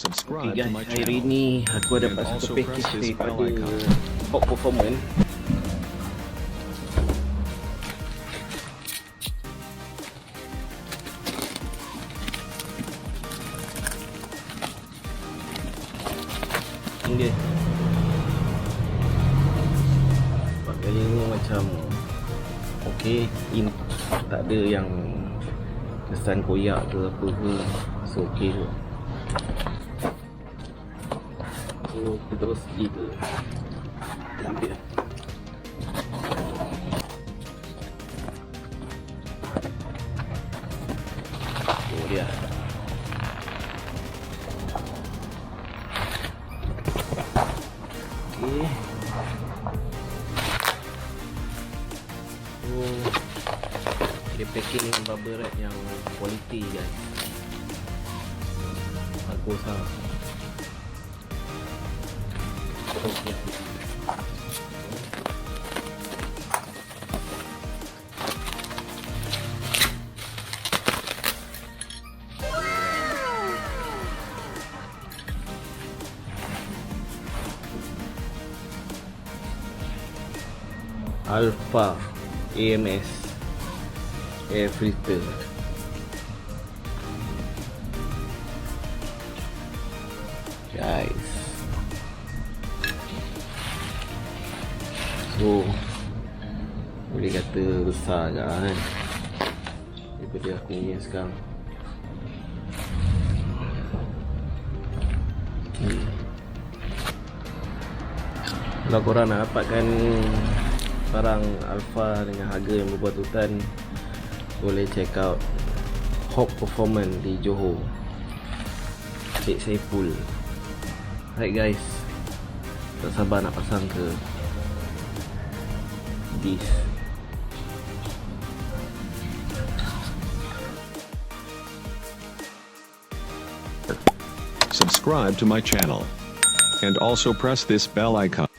Subscribe to Okay guys, my hari channel. ni aku And dapat also satu press package this bell daripada icon. Hop Performance. Ini dia. Pakaian ni macam okey, tak ada yang kesan koyak ke apa ke, so okey tu. So kita terus pergi ke ambil. Oh dia. Okay. Oh, dia packing dengan bubble wrap yang quality guys. Bagus lah. Okay. Alpha AMS air filter. Guys, so boleh kata besar je kan daripada aku punya sekarang. Kalau korang nak dapatkan barang Alpha dengan harga yang berpatutan, boleh check out Hop Performance di Johor, Cik Saiful. Right guys, tak sabar nak pasang ke this. Subscribe to my channel. And also press this bell icon.